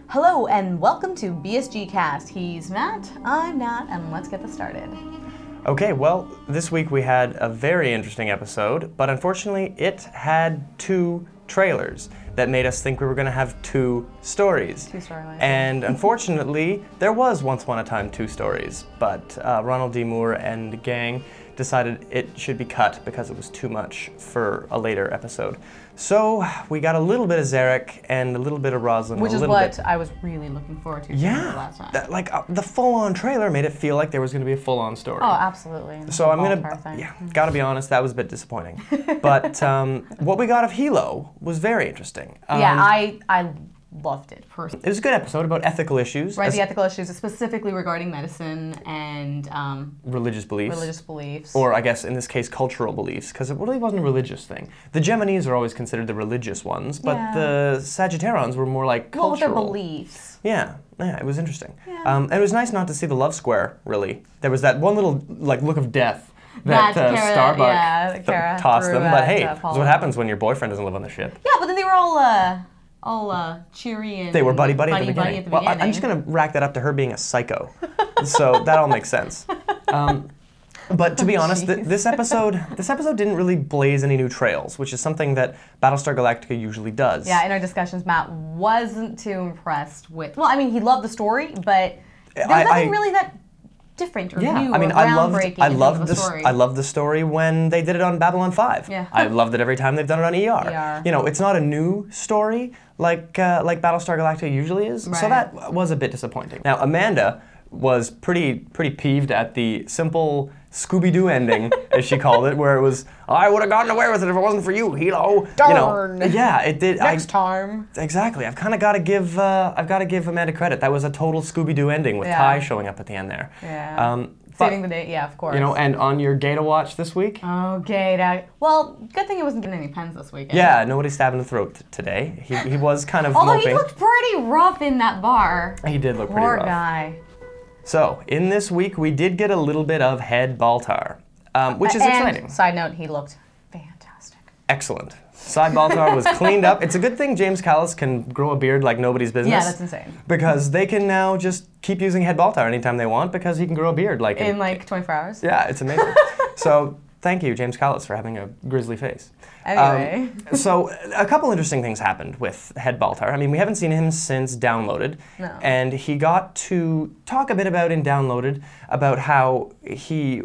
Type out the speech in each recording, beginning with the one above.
Hello and welcome to BSGcast. He's Matt, I'm Nat, and let's get this started. Okay, well, this week we had a very interesting episode, but unfortunately it had two trailers that made us think we were going to have two stories. Two storylines. And unfortunately, there was once upon a time two stories, but Ronald D. Moore and gang decided it should be cut because it was too much for a later episode. So we got a little bit of Zarek and a little bit of Roslin. Which is what I was really looking forward to last time. The full-on trailer made it feel like there was going to be a full-on story. Oh, absolutely. So I'm gotta be honest, that was a bit disappointing. But what we got of Helo was very interesting. I loved it personally. It was a good episode about ethical issues. Right, the ethical issues, specifically regarding medicine and religious beliefs. Religious beliefs. Or I guess in this case, cultural beliefs, because it really wasn't a religious thing. The Geminis are always considered the religious ones, but the Sagittarians were more like cultural. Well, their beliefs. Yeah, it was interesting. Yeah. And it was nice not to see the love square, really. There was that one little look of death that Starbuck tossed them. But hey, that's what happens when your boyfriend doesn't live on the ship. Yeah, but then they were all cheery and they were buddy-buddy at the beginning. At the beginning. I'm just going to rack that up to her being a psycho. So that all makes sense. But to be honest, this episode didn't really blaze any new trails, which is something that Battlestar Galactica usually does. Yeah, in our discussions, Matt wasn't too impressed with. Well, I mean, he loved the story, but there's nothing really that different or new or groundbreaking. I loved the story when they did it on Babylon 5. Yeah. I loved it every time they've done it on ER. You know, it's not a new story like Battlestar Galactica usually is. Right. So that was a bit disappointing. Now Amanda was pretty peeved at the simple Scooby-Doo ending, as she called it, where it was, I would have gotten away with it if it wasn't for you, Helo. Darn. You know, yeah, it did. Next time. Exactly. I've kind of got to give Amanda credit. That was a total Scooby-Doo ending with Ty showing up at the end there. Yeah. Saving the day, yeah, of course. You know, and on your Gata watch this week? Oh, Gata. Well, good thing he wasn't getting any pens this weekend. Yeah, nobody stabbed in the throat today. He was kind of Although moping. he looked pretty rough in that bar. He did look pretty rough. Poor guy. So, in this week, we did get a little bit of Head Baltar, which is exciting. Side note, he looked fantastic. Excellent. Side Baltar was cleaned up. It's a good thing James Callis can grow a beard like nobody's business. Yeah, that's insane. Because they can now just keep using Head Baltar anytime they want because he can grow a beard like in like 24 hours. Yeah, it's amazing. So thank you, James Callis, for having a grizzly face. Anyway. So a couple interesting things happened with Head Baltar. I mean, we haven't seen him since Downloaded. No. And he got to talk a bit about in Downloaded about how he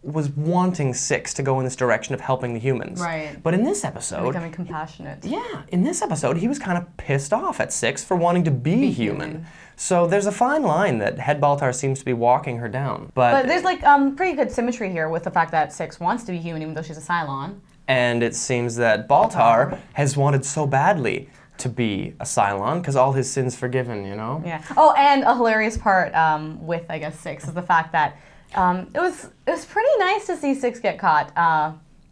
was wanting Six to go in this direction of helping the humans. Right. But in this episode... Becoming compassionate. Yeah, in this episode, he was kind of pissed off at Six for wanting to be human. So there's a fine line that Head Baltar seems to be walking her down. But there's like pretty good symmetry here with the fact that Six wants to be human even though she's a Cylon. And it seems that Baltar has wanted so badly to be a Cylon because all his sins forgiven, you know? Yeah. Oh, and a hilarious part with, I guess, Six is the fact that it was pretty nice to see Six get caught,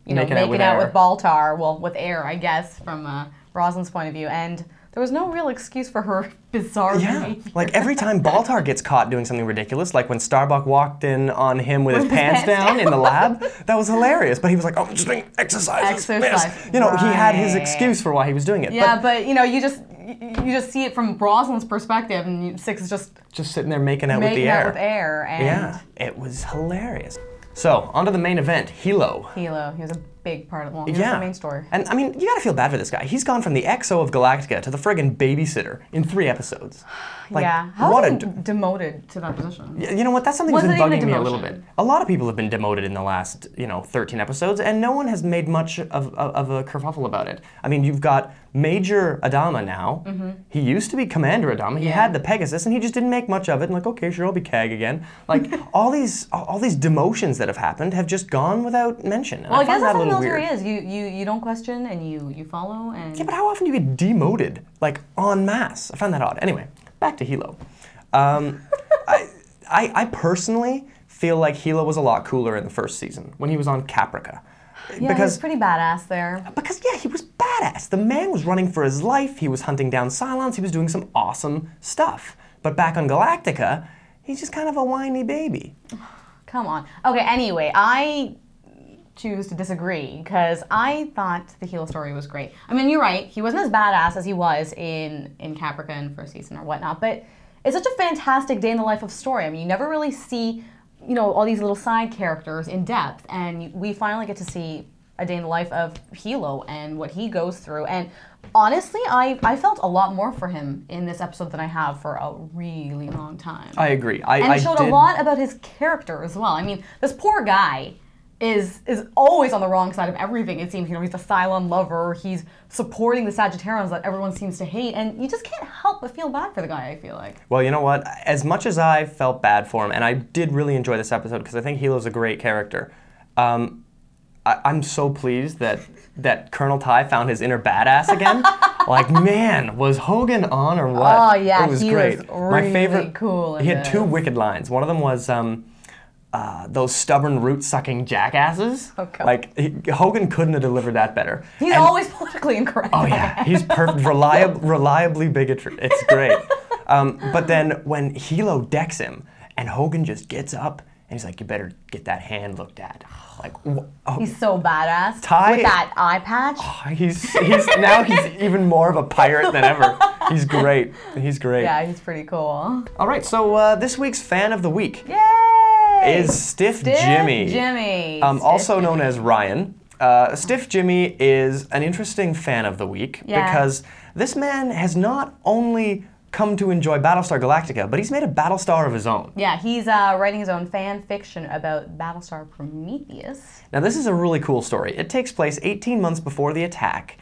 making out with Baltar, well, with Air, I guess, from Roslin's point of view, and there was no real excuse for her bizarre behavior. Like every time Baltar gets caught doing something ridiculous, like when Starbuck walked in on him with his pants down in the lab, that was hilarious. But he was like, "Oh, I'm just doing exercises." You know, he had his excuse for why he was doing it. Yeah, but you know, you just see it from Roslyn's perspective, and Six is just sitting there making out with the Air. And yeah, it was hilarious. So, on to the main event, Helo. Helo, he was a big part of the main story. And I mean, you gotta feel bad for this guy. He's gone from the XO of Galactica to the friggin' babysitter in 3 episodes. Like, yeah, how was he demoted to that position? You know what, that's something that's been bugging me a little bit. A lot of people have been demoted in the last, 13 episodes, and no one has made much of a kerfuffle about it. I mean, you've got Major Adama now. He used to be Commander Adama. He had the Pegasus, and he just didn't make much of it. And like, okay, sure, I'll be CAG again. Like, all these demotions that have happened have just gone without mention. And well, I guess that's a what little military weird. is. You don't question and you follow and. Yeah, but how often do you get demoted, like en masse? I find that odd. Anyway, back to Helo. I personally feel like Helo was a lot cooler in the first season when he was on Caprica. Yeah, he was pretty badass there. Because, yeah, he was badass. The man was running for his life. He was hunting down Cylons. He was doing some awesome stuff. But back on Galactica, he's just kind of a whiny baby. Come on. Okay, anyway, I choose to disagree, because I thought the Helo story was great. I mean, you're right. He wasn't as badass as he was in Caprica in first season or whatnot, but it's such a fantastic day in the life of story. I mean, you never really see, all these little side characters in depth, and we finally get to see a day in the life of Helo and what he goes through. And honestly, I felt a lot more for him in this episode than I have for a really long time. I agree. And it showed a lot about his character as well. I mean, this poor guy is always on the wrong side of everything, it seems. He's the Cylon lover, he's supporting the Sagittarians that everyone seems to hate, and you just can't help but feel bad for the guy, I feel like. Well, you know what? As much as I felt bad for him, and I did really enjoy this episode because I think Helo's a great character, I'm so pleased that Colonel Ty found his inner badass again. Like, man, was Hogan on or what? Oh, yeah, it was he great. was really My favorite, cool in he had this. 2 wicked lines. One of them was, those stubborn root-sucking jackasses. Oh, God. Like, Hogan couldn't have delivered that better. He's always politically incorrect. Oh, yeah. He's perfect. Reliably bigotry. It's great. But then when Helo decks him, and Hogan just gets up, and he's like, you better get that hand looked at. Like, he's so badass. Ty, with that eye patch. Oh, he's even more of a pirate than ever. He's great. He's great. Yeah, he's pretty cool. All right, so this week's fan of the week is Stiff Jimmy. Also known as Ryan. Stiff Jimmy is an interesting fan of the week because this man has not only come to enjoy Battlestar Galactica, but he's made a Battlestar of his own. Yeah, he's writing his own fan fiction about Battlestar Prometheus. Now, this is a really cool story. It takes place 18 months before the attack,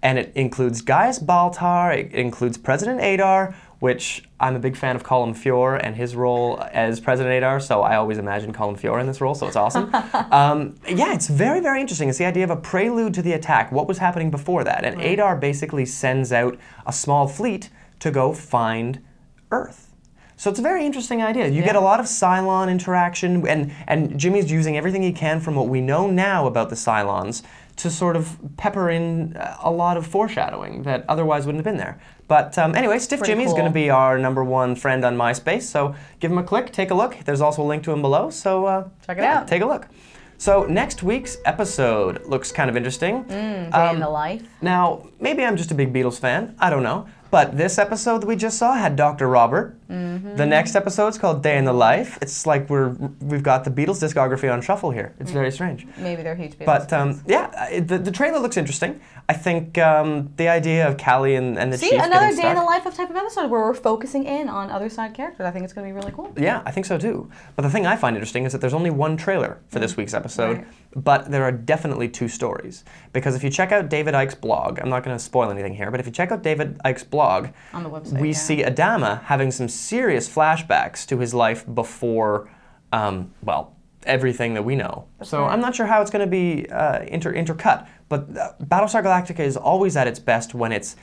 and it includes Gaius Baltar, it includes President Adar, which I'm a big fan of Colin Feore and his role as President Adar, so I always imagine Colin Feore in this role, so it's awesome. Yeah, it's very, very interesting. It's the idea of a prelude to the attack, what was happening before that, and Adar basically sends out a small fleet to go find Earth. So it's a very interesting idea. You get a lot of Cylon interaction, and Jimmy's using everything he can from what we know now about the Cylons to sort of pepper in a lot of foreshadowing that otherwise wouldn't have been there. But anyway, Stiff Jimmy's going to be our #1 friend on MySpace, so give him a click, take a look. There's also a link to him below, so check it out. Take a look. So next week's episode looks kind of interesting. Day in the life. Now, maybe I'm just a big Beatles fan, I don't know. But this episode that we just saw had Dr. Robert. The next episode's called Day in the Life. It's like we've got the Beatles discography on shuffle here. It's very strange. Maybe they're huge Beatles But fans. yeah, the trailer looks interesting. I think the idea of Callie and the Chief getting another day stuck, in the life of type of episode where we're focusing in on other side characters. I think it's going to be really cool. Yeah, I think so too. But the thing I find interesting is that there's only 1 trailer for this week's episode, but there are definitely 2 stories. Because if you check out David Icke's blog, I'm not going to spoil anything here, but if you check out David Icke's blog, on the website, we see Adama having some serious flashbacks to his life before, well, everything that we know. So I'm not sure how it's going to be intercut, but Battlestar Galactica is always at its best when it's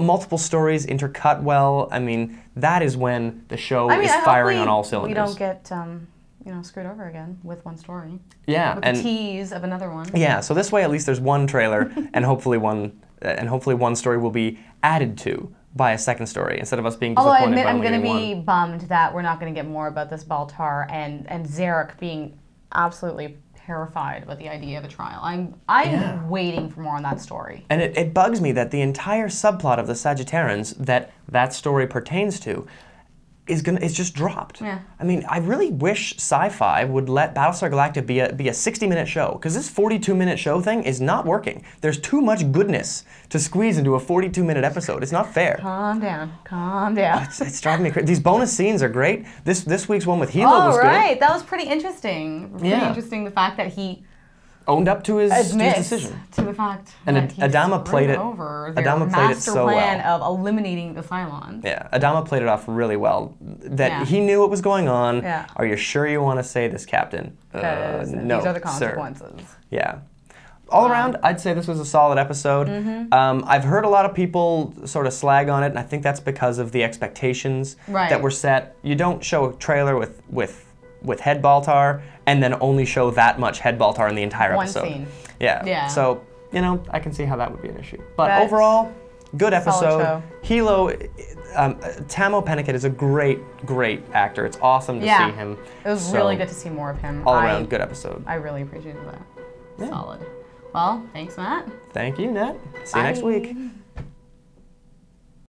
multiple stories intercut well. I mean, that is when the show is firing on all cylinders. We don't get screwed over again with 1 story. Yeah, with the tease of another one. Yeah, so this way at least there's 1 trailer, and hopefully one story will be added to by a 2nd story instead of us being disappointed. Although I admit, by I'm going to only be bummed that we're not going to get more about this Baltar and Zarek being absolutely terrified about the idea of a trial. I'm waiting for more on that story. And it bugs me that the entire subplot of the Sagittarians that story pertains to is just dropped. Yeah. I mean, I really wish Sci-Fi would let Battlestar Galactica be a 60-minute show, because this 42-minute show thing is not working. There's too much goodness to squeeze into a 42-minute episode. It's not fair. Calm down. Calm down. It's driving me crazy. These bonus scenes are great. This week's one with Helo was good. Oh, right. That was pretty interesting. Pretty interesting, the fact that he owned up to his decision. To the fact and that he Adama played it over their Adama played it so well. master plan of eliminating the Cylons. Yeah, Adama played it off really well. That he knew what was going on. Yeah. Are you sure you want to say this, Captain? No, these are the consequences. Sir. Yeah. All around, I'd say this was a solid episode. I've heard a lot of people sort of slag on it, and I think that's because of the expectations that were set. You don't show a trailer with head Baltar and then only show that much head Baltar in the entire episode. One scene. Yeah. So, I can see how that would be an issue. But overall, good episode. Helo, Tamo Pennicott is a great actor. It's awesome to see him. It was really good to see more of him. All around, good episode. I really appreciated that. Solid. Well, thanks, Matt. Thank you, Nat. See you next week.